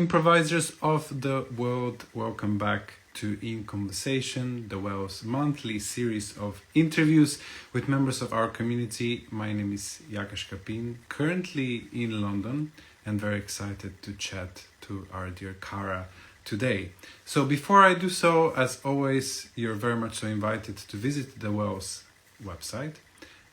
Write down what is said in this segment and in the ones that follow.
Improvisers of the world, welcome back to In Conversation, the WELS monthly series of interviews with members of our community. My name is Jakash Kapin, currently in London, and very excited to chat to our dear Kara today. So before I do so, as always, you're very much so invited to visit the WELS website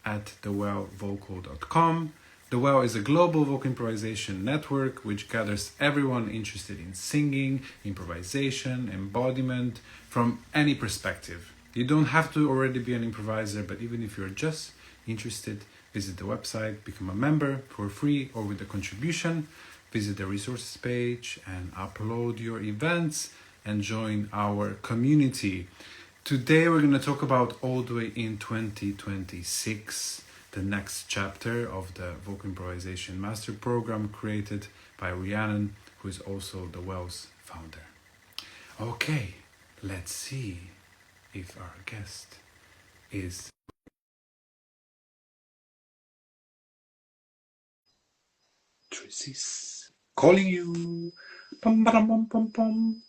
at thewellvocal.com. The WELL is a global vocal improvisation network which gathers everyone interested in singing, improvisation, embodiment from any perspective. You don't have to already be an improviser, but even if you're just interested, visit the website, become a member for free or with a contribution, visit the resources page and upload your events and join our community. Today we're going to talk about all the way in 2026. The next chapter of the Vocal Improvisation Master Program created by Rhiannon, who is also the WELS founder. Okay, let's see if our guest is... Tracy's calling you. Pum, pum, pum, pum.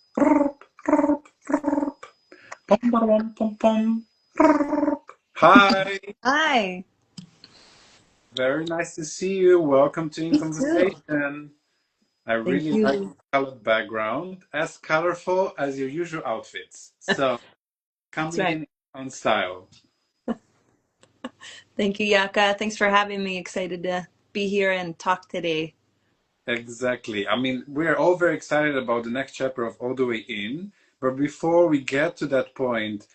Pum, pum, pum. Hi. Hi. Very nice to see you. Welcome to In Me too. Conversation. I Thank really like you. the colored background, as colorful as your usual outfits. So, That's coming right. in on style. Thank you, Yaka. Thanks for having me. Excited to be here and talk today. Exactly. I mean, we're all very excited about the next chapter of All the Way In. But before we get to that point,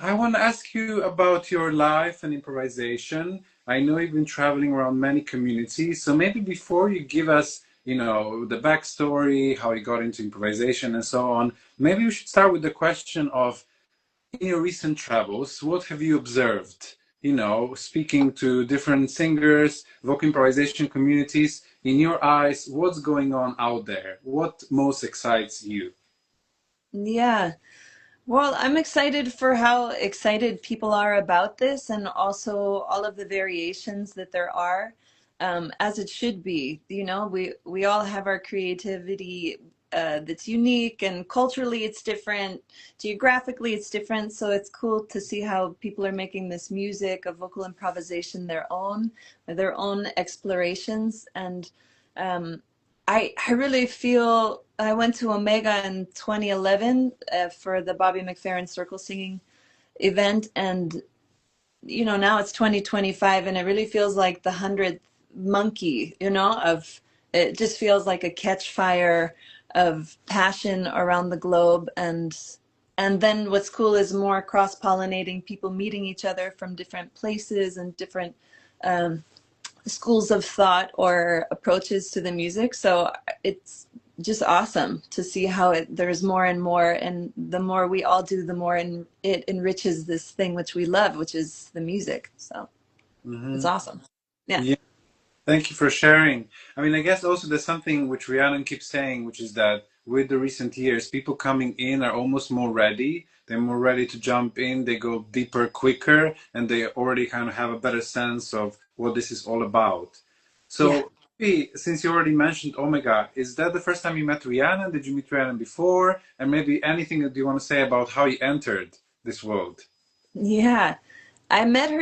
I want to ask you about your life and improvisation. I know you've been traveling around many communities, so maybe before you give us, the backstory, how you got into improvisation and so on, maybe we should start with the question of, in your recent travels, what have you observed? Speaking to different singers, vocal improvisation communities, in your eyes, what's going on out there? What most excites you? Yeah. Well, I'm excited for how excited people are about this and also all of the variations that there are, as it should be. We all have our creativity that's unique, and culturally it's different, geographically it's different. So it's cool to see how people are making this music of vocal improvisation their own explorations. And I really feel I went to Omega in 2011 for the Bobby McFerrin Circle Singing event, and now it's 2025, and it really feels like the 100th monkey. Of it just feels like a catch fire of passion around the globe, and then what's cool is more cross pollinating, people meeting each other from different places and different um, schools of thought or approaches to the music. So it's just awesome to see how there's more and more, and the more we all do, the more it enriches this thing which we love, which is the music. So it's Mm-hmm. awesome. Yeah. Yeah. Thank you for sharing. I mean, I guess also there's something which Rhiannon keeps saying, which is that with the recent years, people coming in are almost more ready. They're more ready to jump in. They go deeper, quicker, and they already kind of have a better sense of what this is all about. Yeah. So, maybe, since you already mentioned Omega, is that the first time you met Rhiannon? Did you meet Rhiannon before? And maybe anything that you want to say about how you entered this world? Yeah. I met her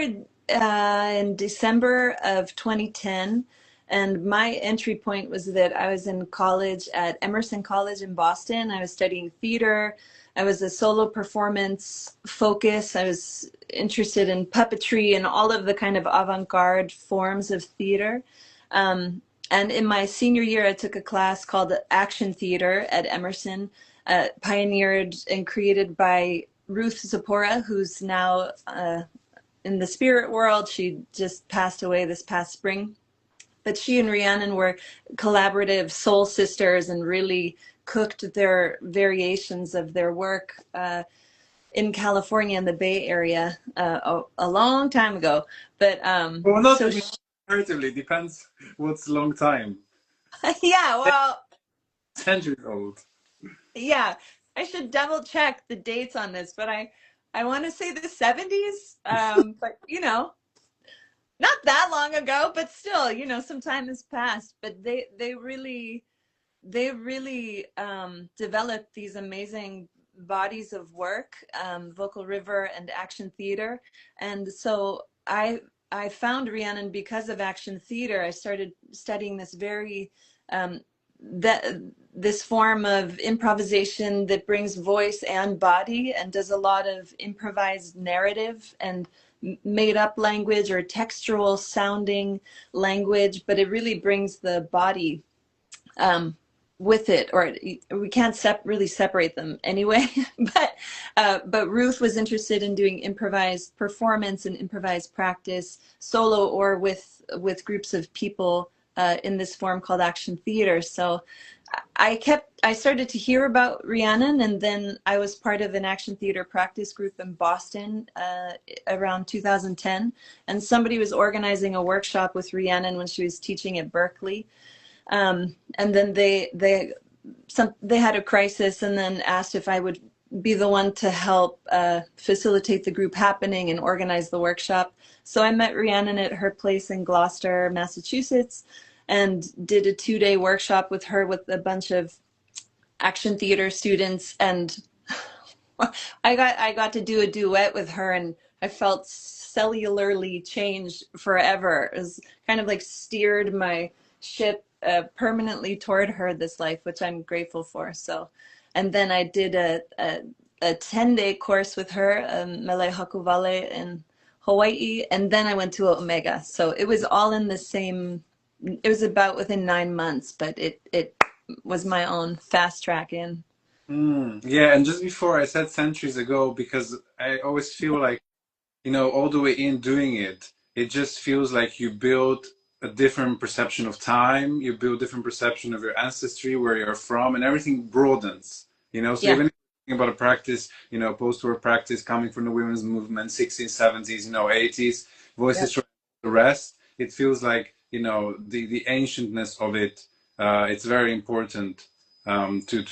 in December of 2010, and my entry point was that I was in college at Emerson College in Boston. I was studying theater. I was a solo performance focus. I was interested in puppetry and all of the kind of avant-garde forms of theater. Um, and in my senior year, I took a class called Action Theater at Emerson, pioneered and created by Ruth Zipporah, who's now in the spirit world. She just passed away this past spring. But she and Rhiannon were collaborative soul sisters and really cooked their variations of their work in California in the Bay Area a long time ago. But Well, not, so I mean, comparatively, depends what's long time. yeah, well, Centuries old. yeah, I should double check the dates on this, but I want to say the 70s. But not that long ago, but still, some time has passed. But they really they really developed these amazing bodies of work, Vocal River and Action Theater. And so I found Rhiannon because of Action Theater. I started studying this very um, that this form of improvisation that brings voice and body and does a lot of improvised narrative and made up language or textual sounding language, but it really brings the body um, with it, or we can't really separate them anyway. But Ruth was interested in doing improvised performance and improvised practice, solo or with groups of people in this form called Action Theater. So I started to hear about Rhiannon, and then I was part of an Action Theater practice group in Boston around 2010, and somebody was organizing a workshop with Rhiannon when she was teaching at Berkeley. And then they had a crisis and then asked if I would be the one to help facilitate the group happening and organize the workshop. So I met Rhiannon at her place in Gloucester, Massachusetts, and did a 2-day workshop with her with a bunch of Action Theater students. And I got to do a duet with her, and I felt cellularly changed forever. It was kind of like steered my ship permanently toward her this life, which I'm grateful for. So, and then I did a 10-day course with her, Mele Hakuvale in Hawaii, and then I went to Omega. So it was all in the same. It was about within 9 months, but it was my own fast track in. Yeah, and just before I said centuries ago, because I always feel like, all the way in doing it, it just feels like you build a different perception of time, you build different perception of your ancestry, where you're from, and everything broadens, So Yeah. even if you're thinking about a practice, post-war practice coming from the women's movement, 16s, 70s, 80s, voices Yep. from the rest, it feels like, the ancientness of it, it's very important to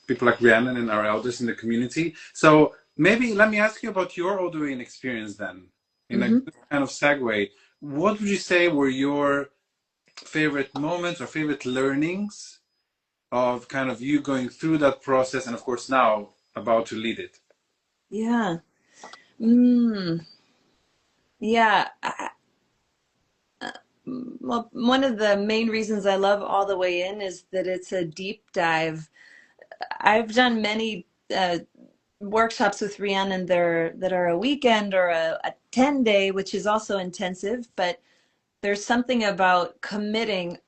people like Rhiannon and our elders in the community. So maybe let me ask you about your Oduin experience then. In a Mm-hmm. good kind of segue, what would you say were your favorite moments or favorite learnings of kind of you going through that process and of course now about to lead it? Yeah. Mm. Yeah. Well, one of the main reasons I love All the Way In is that it's a deep dive. I've done many workshops with Rhiannon that are a weekend or a 10-day, which is also intensive, but there's something about committing.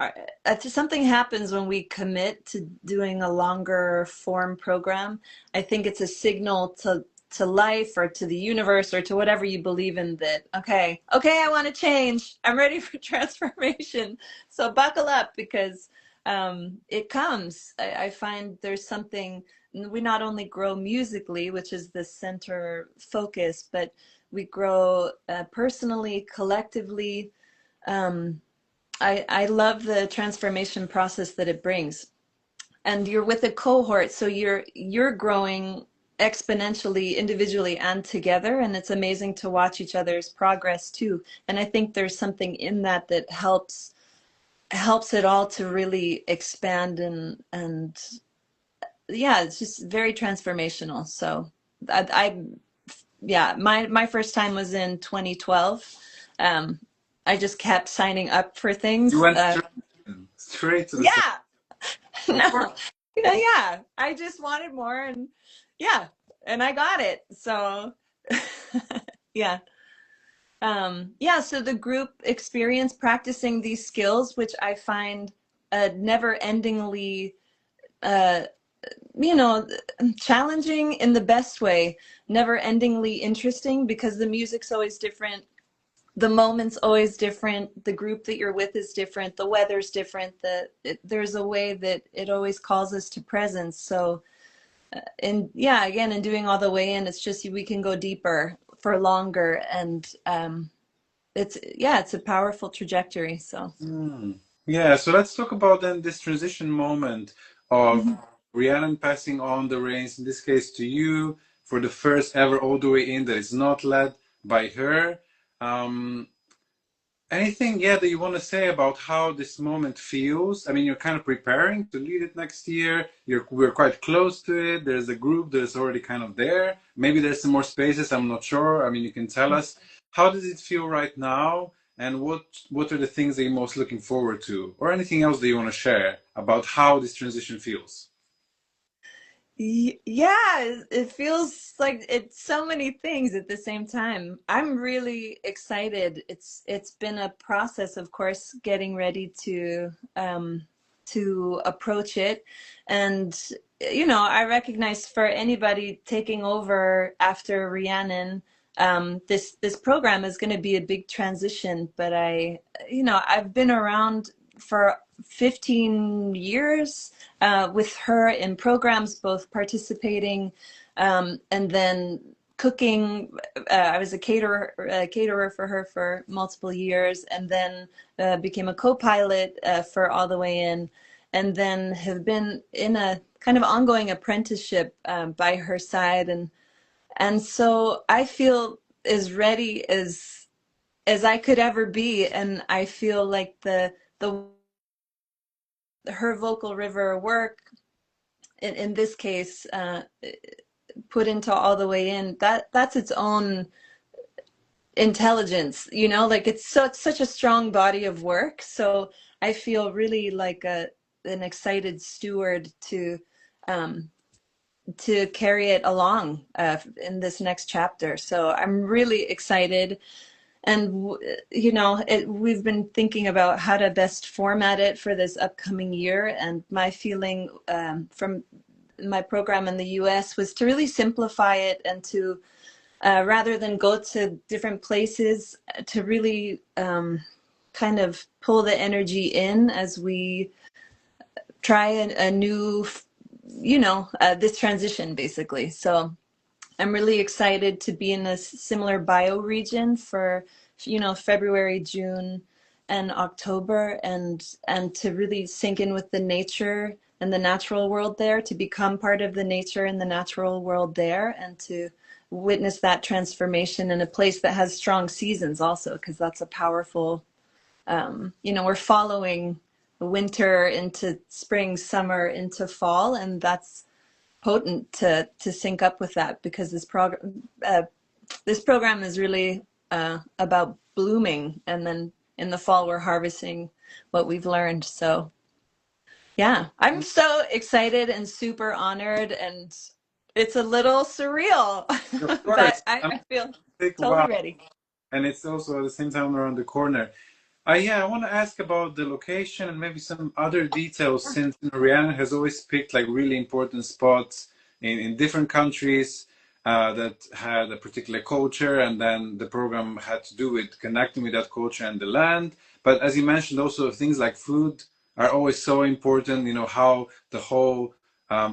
Something happens when we commit to doing a longer form program. I think it's a signal to life or to the universe or to whatever you believe in that, okay, I want to change. I'm ready for transformation. So buckle up because it comes. I find there's something, we not only grow musically, which is the center focus, but we grow personally, collectively. um, I love the transformation process that it brings. And you're with a cohort, so you're growing exponentially, individually and together, and it's amazing to watch each other's progress too. And I think there's something in that that helps it all to really expand and yeah, it's just very transformational. So I yeah, my first time was in 2012. Um, I just kept signing up for You things. went straight to the center. Yeah, Of course. no, yeah, I just wanted more, and yeah, and I got it. So yeah, yeah. So the group experience practicing these skills, which I find never-endingly, uh, you know, challenging in the best way, never-endingly interesting because the music's always different, the moment's always different, the group that you're with is different, the weather's different, there's a way that it always calls us to presence. So and yeah, again, in doing All the Way In, it's just we can go deeper for longer, and it's a powerful trajectory. So Yeah, so let's talk about then this transition moment of mhm. Rhiannon passing on the reins, in this case to you, for the first ever All the Way In that is not led by her. Um, Anything, yeah, that you want to say about how this moment feels? I mean, you're kind of preparing to lead it next year. We're quite close to it. There's a group that's already kind of there. Maybe there's some more spaces. I'm not sure. I mean, you can tell us. How does it feel right now? And what are the things that you're most looking forward to, or anything else that you want to share about how this transition feels? Yeah, it feels like it's so many things at the same time. I'm really excited. It's been a process, of course, getting ready to approach it. And I recognize for anybody taking over after Rhiannon, this program is going to be a big transition. But I've been around for 15 years with her in programs, both participating and then cooking. I was a caterer for her for multiple years, and then became a co-pilot for All the Way In, and then have been in a kind of ongoing apprenticeship by her side, and so I feel as ready as I could ever be, and I feel like the her vocal river work in this case put into All the Way In, that's its own intelligence, like it's such a strong body of work. So I feel really like an excited steward um to carry it along in this next chapter. So I'm really excited. And we've been thinking about how to best format it for this upcoming year, and my feeling from my program in the US was to really simplify it, and to rather than go to different places, to really kind of pull the energy in as we try a new, this transition basically. So I'm really excited to be in a similar bioregion for, February, June, and October, and to really sink in with the nature and the natural world there, to become part of the nature and the natural world there, and to witness that transformation in a place that has strong seasons also, because that's a powerful, we're following winter into spring, summer into fall, and that's potent to sync up with that, because this program is really about blooming, and then in the fall we're harvesting what we've learned. So yeah, I'm so excited and super honored, and it's a little surreal, Of but course, I feel take a totally while, ready. and it's also at the same time around the corner. Yeah, I want to ask about the location and maybe some other details, since Rihanna has always picked like really important spots in different countries that had a particular culture, and then the program had to do with connecting with that culture and the land. But as you mentioned, also things like food are always so important, how the whole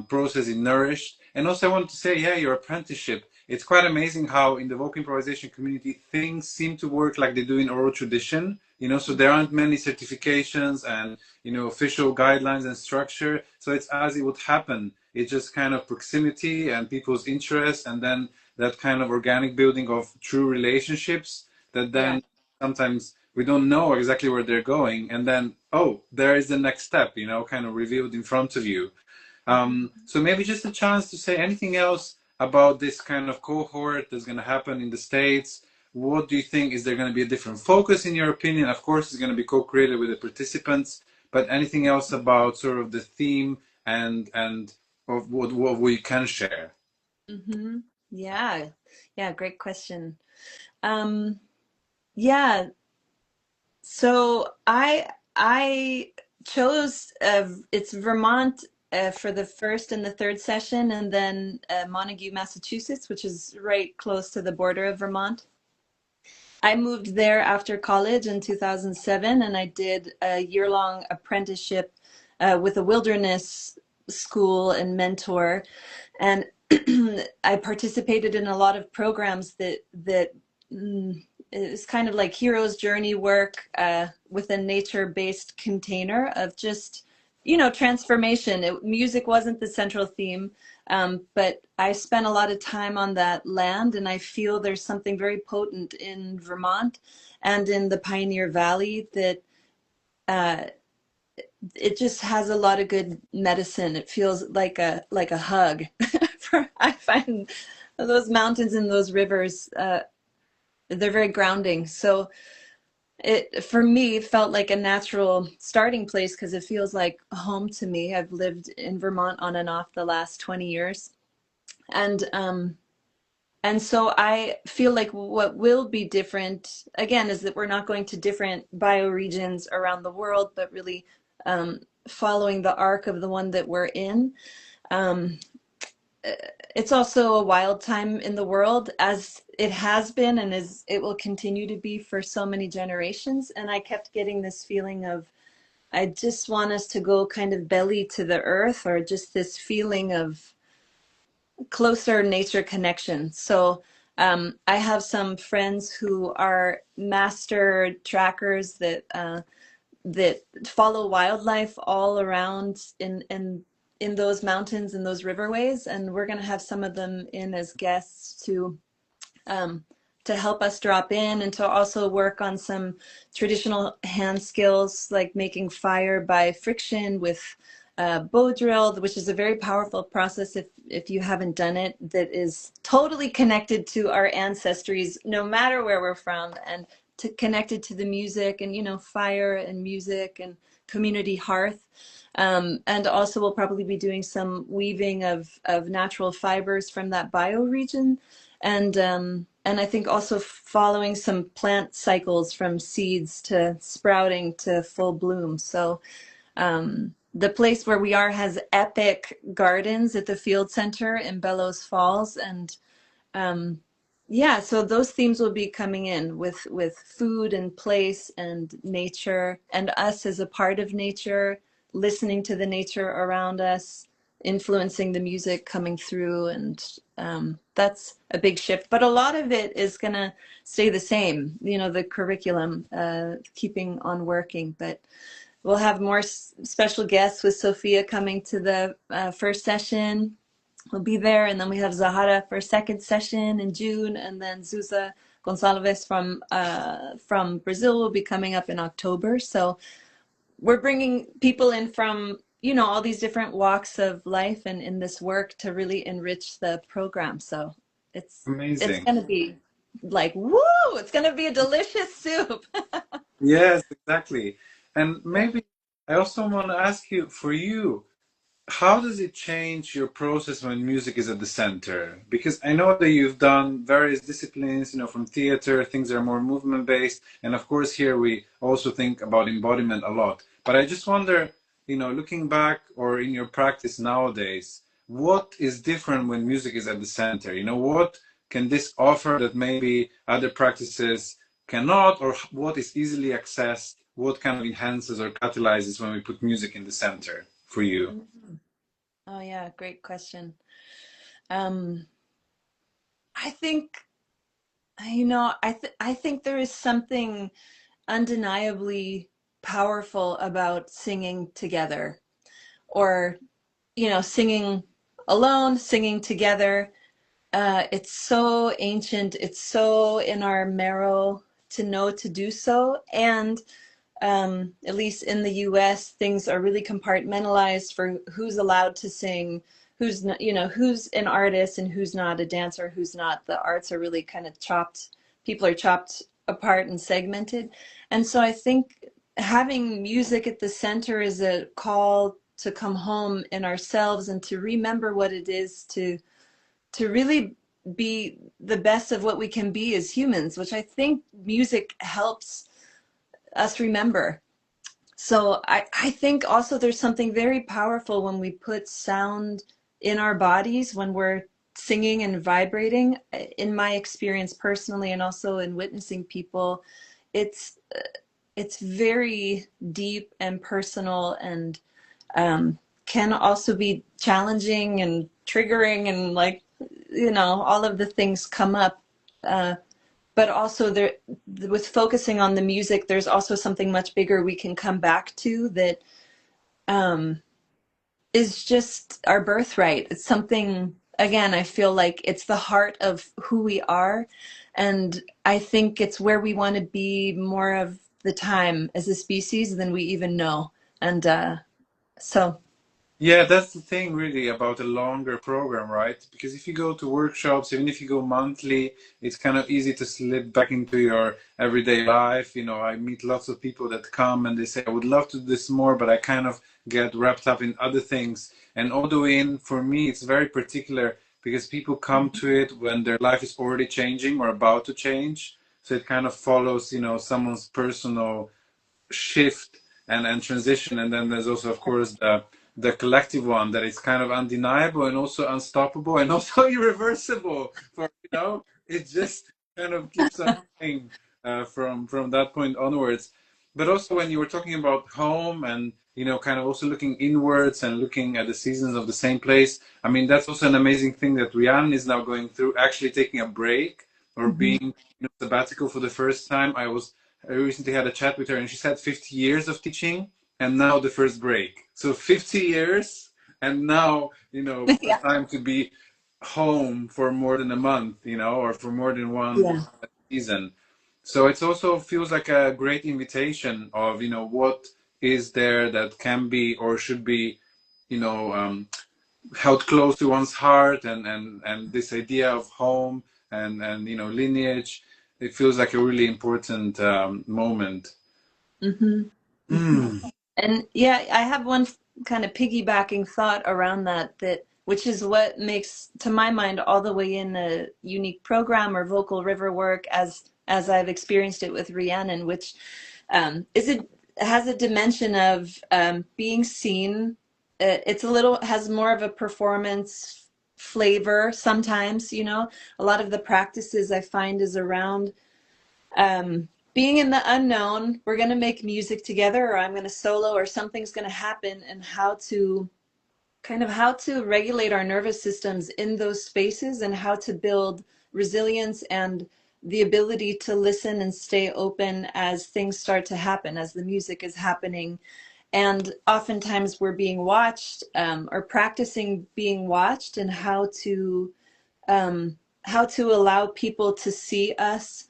process is nourished. And also, I wanted to say, yeah, your apprenticeship. It's quite amazing how in the vocal improvisation community things seem to work like they do in oral tradition. So there aren't many certifications and official guidelines and structure. So it's as it would happen. It's just kind of proximity and people's interest, and then that kind of organic building of true relationships that Yeah. then sometimes we don't know exactly where they're going, and then oh, there is the next step, kind of revealed in front of you. So maybe just a chance to say anything else about this kind of cohort that's going to happen in the States. What do you think? Is there going to be a different focus in your opinion? Of course, it's going to be co-created with the participants, but anything else about sort of the theme and of what we can share? hmm Yeah. Yeah. Great question. Um, yeah. So I chose it's Vermont for the first and the third session, and then Montague, Massachusetts, which is right close to the border of Vermont. I moved there after college in 2007, and I did a year-long apprenticeship with a wilderness school and mentor, and I participated in a lot of programs that it's kind of like hero's journey work with a nature-based container of just transformation. Music wasn't the central theme, but I spent a lot of time on that land, and I feel there's something very potent in Vermont and in the Pioneer Valley that uh, it just has a lot of good medicine. It feels like a hug. I find those mountains and those rivers, they're very grounding. So it for me felt like a natural starting place because it feels like home to me. I've lived in Vermont on and off the last 20 years. And so I feel like what will be different again is that we're not going to different bioregions around the world, but really following the arc of the one that we're in. Um, it's also a wild time in the world, as it has been and as it will continue to be for so many generations. And I kept getting this feeling of, I just want us to go kind of belly to the earth, or just this feeling of closer nature connection. So I have some friends who are master trackers that follow wildlife all around in those mountains and those riverways, and we're going to have some of them in as guests um, to help us drop in and to also work on some traditional hand skills like making fire by friction with bow drill, which is a very powerful process if you haven't done it, that is totally connected to our ancestries, no matter where we're from, and connected to the music and, fire and music and community hearth. And also we'll probably be doing some weaving of natural fibers from that bioregion. And I think also following some plant cycles from seeds to sprouting to full bloom. So the place where we are has epic gardens at the Field Center in Bellows Falls. And yeah, so those themes will be coming in with food and place and nature and us as a part of nature, listening to the nature around us, influencing the music coming through. And that's a big shift. But a lot of it is going to stay the same, the curriculum, keeping on working. But we'll have more special guests with Sophia coming to the first session. We'll be there, and then we have Zahara for a second session in June, and then Zusa Gonçalves from Brazil will be coming up in October. So we're bringing people in from all these different walks of life and in this work to really enrich the program. So it's Amazing. going to be like, woo! It's going to be a delicious soup. Yes, exactly. And Yeah. maybe I also want to ask you, for you, how does it change your process when music is at the center? Because I know that you've done various disciplines, from theater, things that are more movement based. And of course, here we also think about embodiment a lot. But I just wonder, looking back or in your practice nowadays, what is different when music is at the center? What can this offer that maybe other practices cannot, or what is easily accessed? What kind of enhances or catalyzes when we put music in the center for you? Mhm. Oh yeah, great question. Um, I think, I think there is something undeniably powerful about singing together, or singing alone, singing together. It's so ancient, it's so in our marrow to know to do so. And at least in the US, things are really compartmentalized for who's allowed to sing, who's not, who's an artist and who's not, a dancer, who's not. The arts are really kind of chopped, people are chopped apart and segmented. And so I think having music at the center is a call to come home in ourselves and to remember what it is to really be the best of what we can be as humans, which I think music helps us remember. So I think also there's something very powerful when we put sound in our bodies when we're singing and vibrating. In my experience personally, and also in witnessing people, it's it's very deep and personal, and can also be challenging and triggering, and like all of the things come up. But also there, with focusing on the music, there's also something much bigger we can come back to, that um, is just our birthright. It's something, again, I feel like it's the heart of who we are. And I think it's where we want to be more of the time as a species than we even know. And so, Yeah, that's the thing really about a longer program, right? Because if you go to workshops, even if you go monthly, it's kind of easy to slip back into your everyday life. You know, I meet lots of people that come and they say, I would love to do this more, but I kind of get wrapped up in other things. And Odin, for me, it's very particular because people come to it when their life is already changing or about to change. So it kind of follows, someone's personal shift and transition, and then there's also of course the collective one that is kind of undeniable and also unstoppable and also irreversible for it just kind of keeps on going from that point onwards. But also when you were talking about home and kind of also looking inwards and looking at the seasons of the same place, I mean that's also an amazing thing that Rianne is now going through, actually taking a break or mhm. being sabbatical for the first time. I recently had a chat with her and she said 50 years of teaching and now the first break. So 50 years and now, a Yeah. time to be home for more than a month, or for more than one Yeah. season. So it also feels like a great invitation of, what is there that can be or should be, you know, um, held close to one's heart, and this idea of home and lineage. It feels like a really important moment. Hmm. Hmm. Mm. And yeah, I have one kind of piggybacking thought around that which is what makes, to my mind, all the way in a unique program or vocal river work as I've experienced it with Rhiannon, which is it has a dimension of being seen. It's a little has more of a performance flavor sometimes, A lot of the practices I find is around being in the unknown. We're going to make music together, or I'm going to solo, or something's going to happen, and how to regulate our nervous systems in those spaces, and how to build resilience and the ability to listen and stay open as things start to happen, as the music is happening. And oftentimes we're being watched, or practicing being watched, and um, how to allow people to see us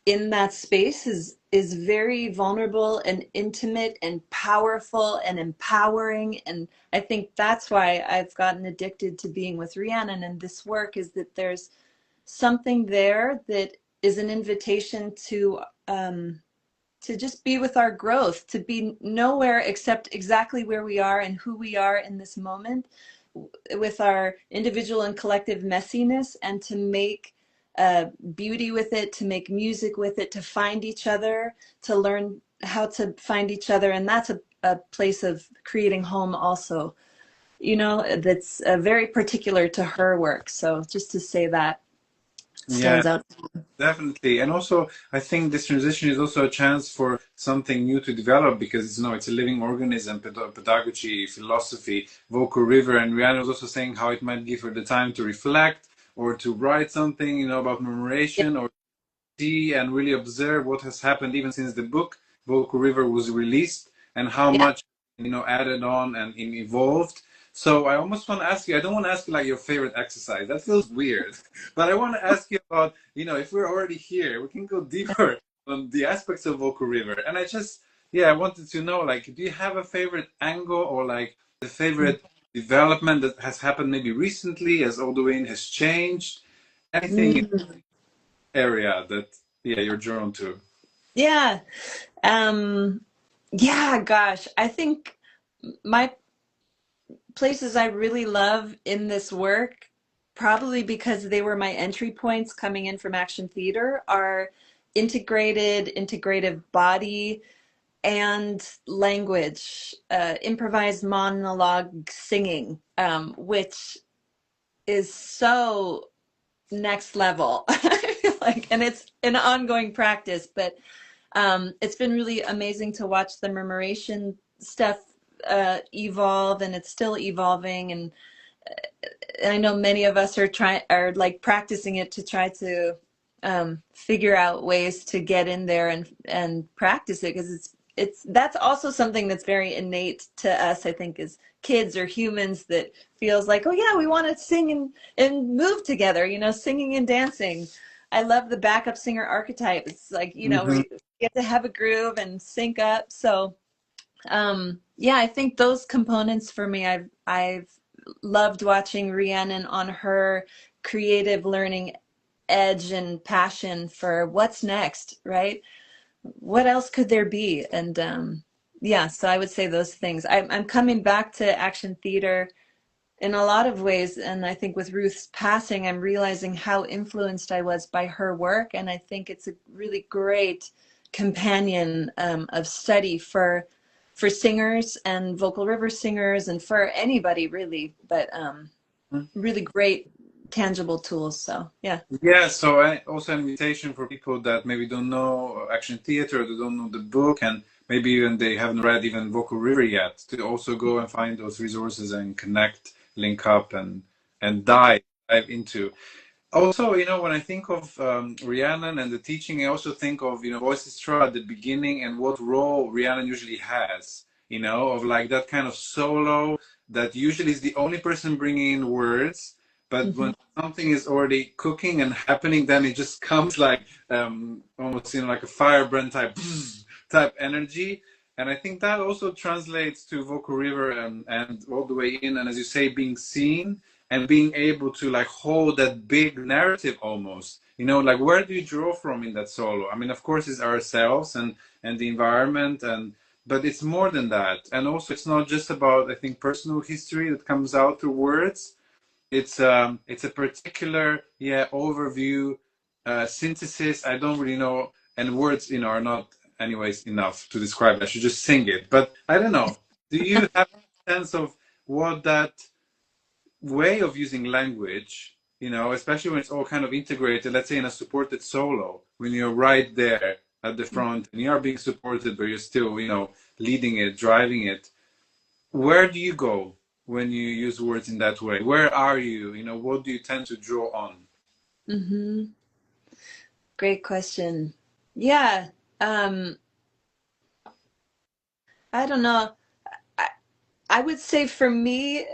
in that space is very vulnerable and intimate and powerful and empowering. And I think that's why I've gotten addicted to being with Rhiannon and this work, is that there's something there that is an invitation to just be with our growth, to be nowhere except exactly where we are and who we are in this moment, with our individual and collective messiness, and to make beauty with it, to make music with it, to find each other, to learn how to find each other. And that's a place of creating home also, that's very particular to her work. So just to say that Yeah, stands out. definitely. And also, I think this transition is also a chance for something new to develop because, it's a living organism, pedagogy, philosophy, vocal river. And Rihanna was also saying how it might give her the time to reflect or to write something, about Yeah. memorization, or see and really observe what has happened even since the book Vocal River was released and how Yeah. much added on and evolved. So I almost want to ask you, I don't want to ask you like your favorite exercise. That feels weird. But I want to ask you about, if we're already here, we can go deeper on the aspects of Vocal River. And I wanted to know, like, do you have a favorite angle or like the favorite development that has happened maybe recently as Odin has changed? Anything Mm. area that you're drawn to? Yeah. Um, yeah, gosh, I think my places I really love in this work, probably because they were my entry points coming in from action theater, are integrative body and language, improvised monologue singing, which is so next level. I feel like, and it's an ongoing practice, but it's been really amazing to watch the murmuration stuff evolve, and it's still evolving. And I know many of us are like practicing it to try to figure out ways to get in there and practice it, because it's that's also something that's very innate to us, I think, as kids or humans, that feels like, oh yeah, we want to sing and move together, you know, singing and dancing. I love the backup singer archetype. It's like, you know, Hmm. we get to have a groove and sync up. So yeah, I think those components for me, I've loved watching Rhiannon on her creative learning edge and passion for what's next, right? What else could there be? And yeah, so I would say those things. I'm coming back to action theater in a lot of ways, and I think with Ruth's passing, I'm realizing how influenced I was by her work, and I think it's a really great companion of study for singers and vocal river singers and for anybody really, but really great tangible tools. So yeah. Yeah, so I also an invitation for people that maybe don't know action theater, or they don't know the book, and maybe even they haven't read even Vocal River yet, to also go and find those resources and connect, link up, and dive into. Also, you know, when I think of Rhiannon and the teaching, I also think of, you know, Voicestra at the beginning and what role Rhiannon usually has, you know, of like that kind of solo that usually is the only person bringing in words, but Mm-hmm. when something is already cooking and happening, then it just comes like almost, you know, like a firebrand type type energy. And I think that also translates to Vocal River and all the way in, and as you say, being seen and being able to like hold that big narrative almost, you know, like where do you draw from in that solo? I mean, of course it's ourselves and the environment, and but it's more than that. And also it's not just about, I think, personal history that comes out through words. It's a particular, yeah, overview, synthesis. I don't really know, and words, you know, are not anyways enough to describe it. I should just sing it, but I don't know, do you have a sense of what that way of using language, you know, especially when it's all kind of integrated, let's say in a supported solo, when you're right there at the front and you are being supported, but you're still, you know, leading it, driving it. Where do you go when you use words in that way? Where are you? You know, what do you tend to draw on? Mm-hmm. Great question. Yeah. Um, I don't know. I, I would say for me,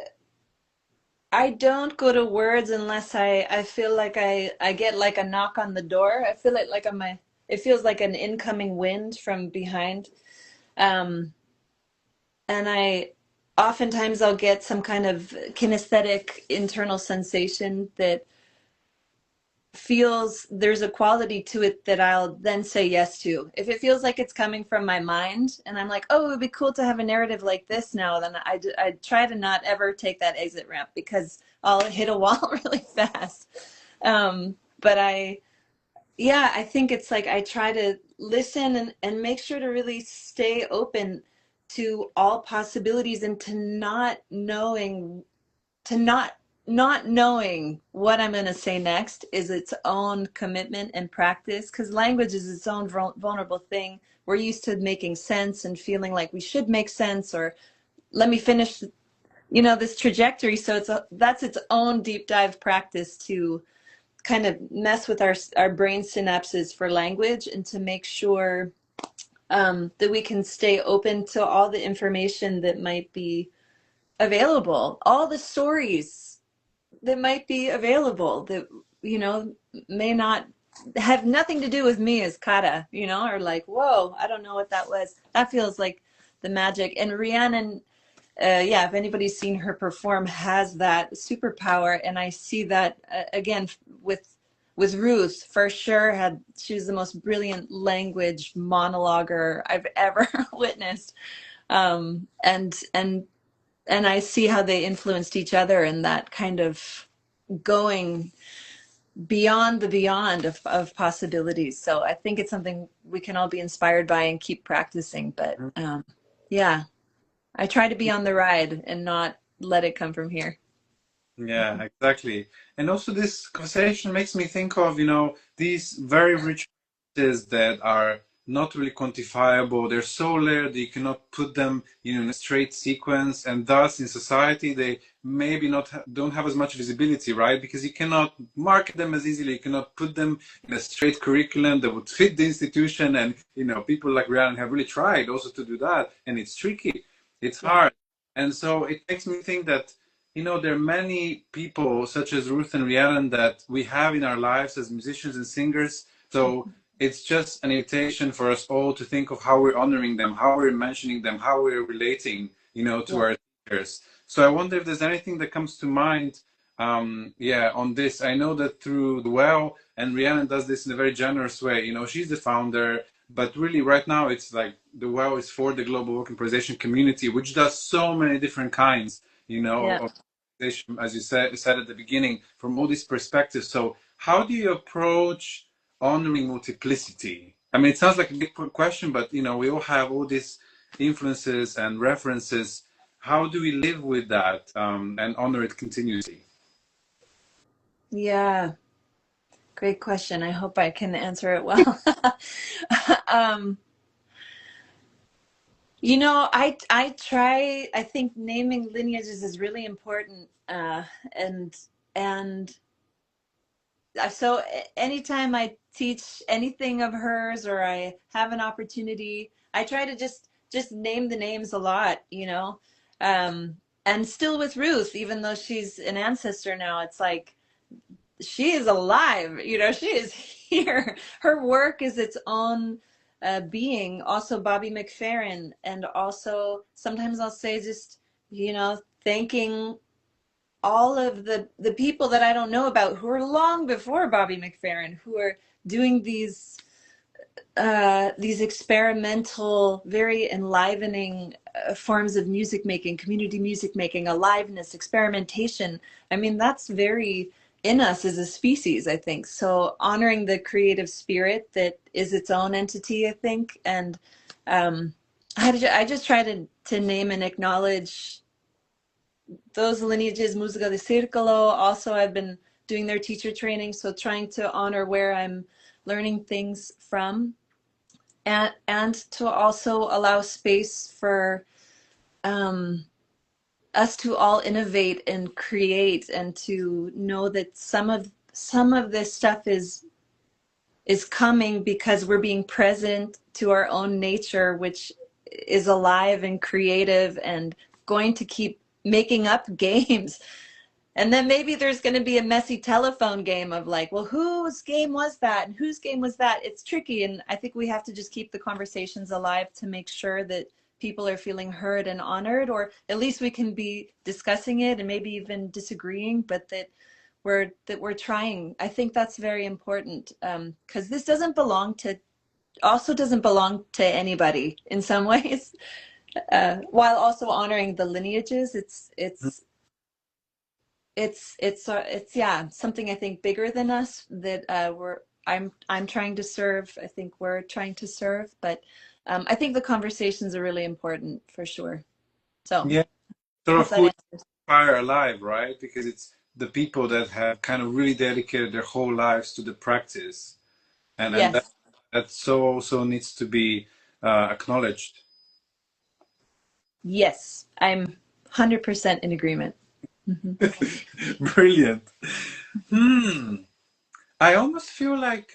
I don't go to words unless I feel like I get like a knock on the door. I feel like I'm a, it feels like an incoming wind from behind. Um, and I oftentimes I'll get some kind of kinesthetic internal sensation that feels there's a quality to it that I'll then say yes to. If it feels like it's coming from my mind and I'm like, oh, it would be cool to have a narrative like this now, then I try to not ever take that exit ramp because I'll hit a wall really fast. But yeah, I think it's like I try to listen and make sure to really stay open to all possibilities and to not knowing what I'm going to say next is its own commitment and practice, because language is its own vulnerable thing. We're used to making sense and feeling like we should make sense, or let me finish, you know, this trajectory. So that's its own deep dive practice to kind of mess with our brain synapses for language and to make sure that we can stay open to all the information that might be available, all the stories that might be available that, you know, may not have nothing to do with me as Kata, you know, or like, whoa, I don't know what that was. That feels like the magic. And Rhiannon, yeah, if anybody's seen her perform, has that superpower. And I see that again with Ruth, for sure. She was the most brilliant language monologuer I've ever witnessed. And I see how they influenced each other and that kind of going beyond the beyond of possibilities. So I think it's something we can all be inspired by and keep practicing. But yeah, I try to be on the ride and not let it come from here. Yeah, exactly. And also this conversation makes me think of, you know, these very rich practices that are not really quantifiable. They're so layered that you cannot put them, in a straight sequence, and thus in society they maybe not don't have as much visibility, right? Because you cannot market them as easily. You cannot put them in a straight curriculum that would fit the institution. And people like Rhiannon have really tried also to do that, and it's tricky. It's Yeah. hard, and so it makes me think that there are many people such as Ruth and Rhiannon that we have in our lives as musicians and singers. So it's just an invitation for us all to think of how we're honoring them, how we're mentioning them, how we're relating, to Yeah. our teachers. So I wonder if there's anything that comes to mind, on this. I know that through the Well, and Rhiannon does this in a very generous way. She's the founder, but really right now it's like the Well is for the global work improvisation community, which does so many different kinds, Yeah. of improvisation, as you said at the beginning, from all these perspectives. So how do you approach honoring multiplicity? I mean, it sounds like a big question, but we all have all these influences and references. How do we live with that, and honor it continuously? Yeah. Great question. I hope I can answer it well. um, I try. I think naming lineages is really important, and and so anytime I teach anything of hers or I have an opportunity, I try to just name the names a lot, um, and still with Ruth, even though she's an ancestor now, it's like she is alive, she is here. Her work is its own being. Also Bobby McFerrin, and also sometimes I'll say just, thanking all of the people that I don't know about who are long before Bobby McFerrin, who are doing these experimental, very enlivening forms of music making, community music making, aliveness, experimentation. I mean, that's very in us as a species, I think. So honoring the creative spirit that is its own entity, I think, and I just try to name and acknowledge those lineages. Musica de Circolo, also I've been doing their teacher training, so trying to honor where I'm learning things from, and to also allow space for us to all innovate and create, and to know that some of this stuff is coming because we're being present to our own nature, which is alive and creative and going to keep making up games. And then maybe there's going to be a messy telephone game of like, well, whose game was that? And whose game was that? It's tricky. And I think we have to just keep the conversations alive to make sure that people are feeling heard and honored, or at least we can be discussing it and maybe even disagreeing, but that we're trying. I think that's very important, because this doesn't belong to anybody in some ways, while also honoring the lineages. It's yeah, something I think bigger than us that I'm trying to serve. I think we're trying to serve, but I think the conversations are really important for sure. So Yeah, sort of hope that who answers. inspire alive, right? Because it's the people that have kind of really dedicated their whole lives to the practice, and that Yes, so needs to be acknowledged. yes, I'm 100% in agreement. Hmm. Brilliant. Hmm. I almost feel like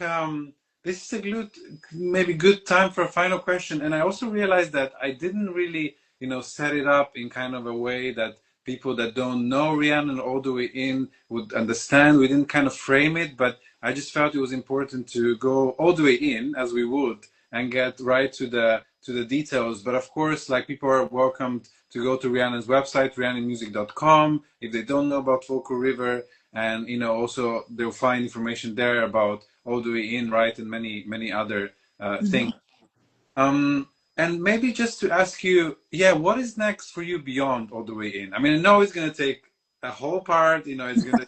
this is a maybe good time for a final question. And I also realized that I didn't really, set it up in kind of a way that people that don't know Rhiannon all the way in would understand. We didn't kind of frame it, but I just felt it was important to go all the way in as we would and get right to the details. But of course, like, people are welcomed to go to Rhiannon's website, rhiannonmusic.com, if they don't know about Vocal River. And also they'll find information there about All the Way In, right, and many other things. um and maybe just to ask you, yeah, what is next for you beyond All the Way In? I mean, I know it's going to take a whole part, it's going to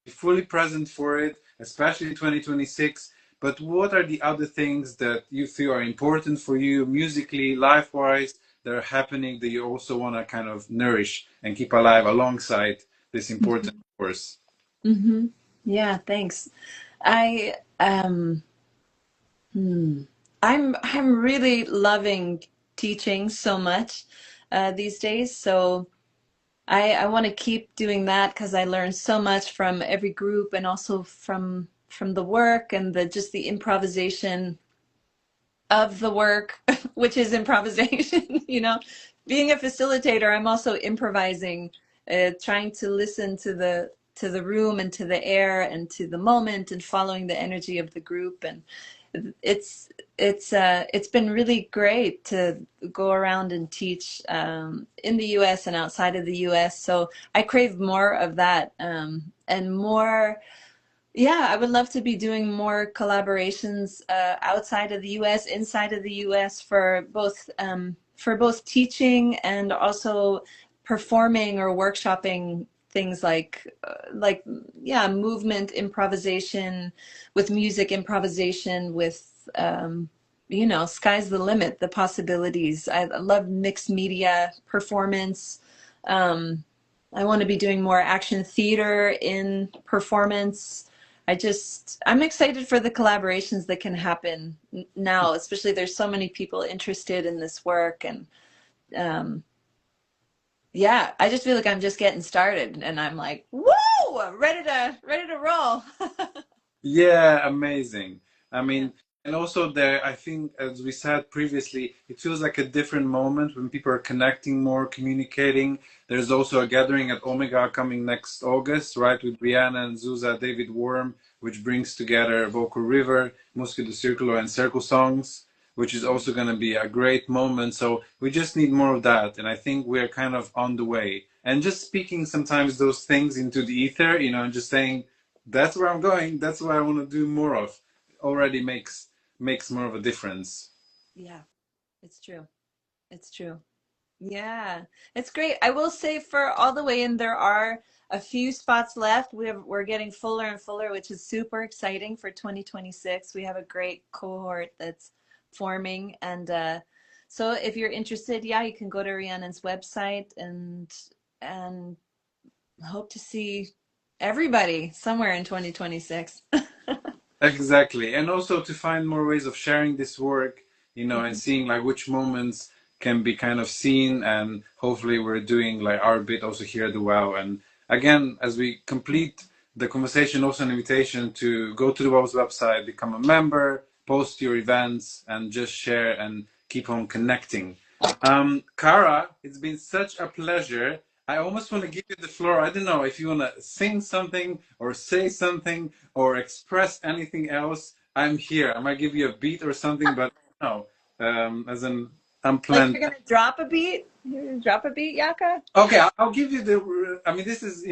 be fully present for it, especially 2026. But what are the other things that you feel are important for you musically, life wise, that are happening that you also want to kind of nourish and keep alive alongside this important course? Yeah, thanks. I um hmm. I'm really loving teaching so much these days. So I want to keep doing that because I learn so much from every group and also from the work and the just the improvisation of the work, which is improvisation, you know. Being a facilitator, I'm also improvising, trying to listen to the room and to the air and to the moment and following the energy of the group. And it's it's been really great to go around and teach in the US and outside of the US. So I crave more of that and more. Yeah, I would love to be doing more collaborations outside of the US, inside of the US for both teaching and also performing or workshopping things like yeah, movement improvisation with music improvisation with you know, sky's the limit, the possibilities. I love mixed media performance. Um, I want to be doing more action theater in performance. I'm excited for the collaborations that can happen now, especially there's so many people interested in this work. And um, yeah, I just feel like I'm just getting started and I'm like, woo, ready to roll. Yeah, amazing. I Yeah. mean, and also there, I think, as we said previously, it feels like a different moment when people are connecting more, communicating. There's also a gathering at Omega coming next August, right, with Brianna and Zuza, David Worm, which brings together Vocal River, Musca do Círculo, and Circle Songs, which is also going to be a great moment. So we just need more of that. And I think we're kind of on the way. And just speaking sometimes those things into the ether, you know, and just saying, that's where I'm going. That's what I want to do more of. Already makes more of a difference. Yeah, it's true. It's true. Yeah, it's great. I will say for all the way in, there are a few spots left. We're getting fuller and fuller, which is super exciting for 2026. We have a great cohort that's forming. And so if you're interested, yeah, you can go to Rhiannon's website and hope to see everybody somewhere in 2026. Exactly. And also to find more ways of sharing this work, you know, and seeing like which moments can be kind of seen, and hopefully we're doing like our bit also here at the WOW. And again, as we complete the conversation, also an invitation to go to the WOW's website, become a member, post your events, and just share and keep on connecting. Cara, it's been such a pleasure. I almost want to give you the floor. I don't know if you want to sing something or say something or express anything else. I'm here. I might give you a beat or something, but no, as an Like unplanned. you're gonna drop a beat? You're gonna drop a beat, Yaka? Okay, I'll give you the. I mean, this is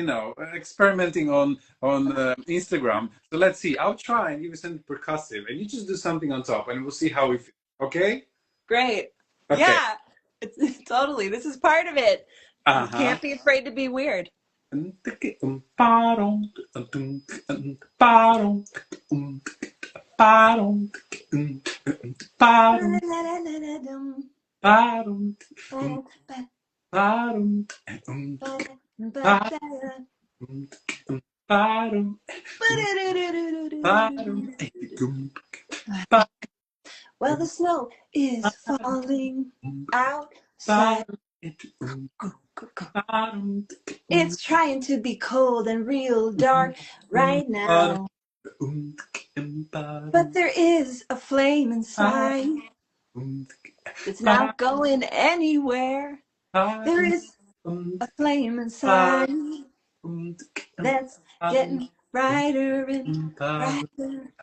experimenting on Instagram. So let's see. I'll try and give you something percussive, and you just do something on top, and we'll see how we feel. Okay? Great. Okay. Yeah, it's totally. This is part of it. Uh You huh. can't be afraid to be weird. Well, the snow is falling outside. It's trying to be cold and real dark right now. But there is a flame inside. It's not going anywhere. There is a flame inside that's getting brighter and brighter.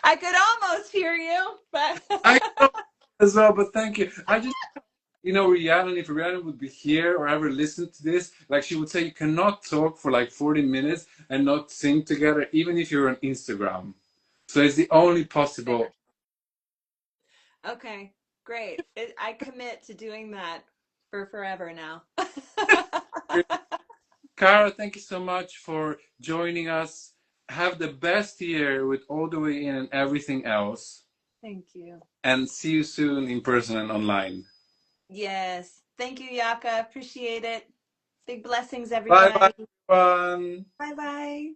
I could almost hear you, but I know as well, but thank you. I just, Rhiannon, if Rhiannon would be here or ever listen to this, like she would say, you cannot talk for like 40 minutes and not sing together, even if you're on Instagram. So it's the only possible. okay, great. I commit to doing that for forever now. Cara, thank you so much for joining us. Have the best year with All the Way In and everything else. Thank you. And see you soon in person and online. Yes. Thank you, Yaka. Appreciate it. Big blessings, Bye bye, everybody. everyone. Bye bye.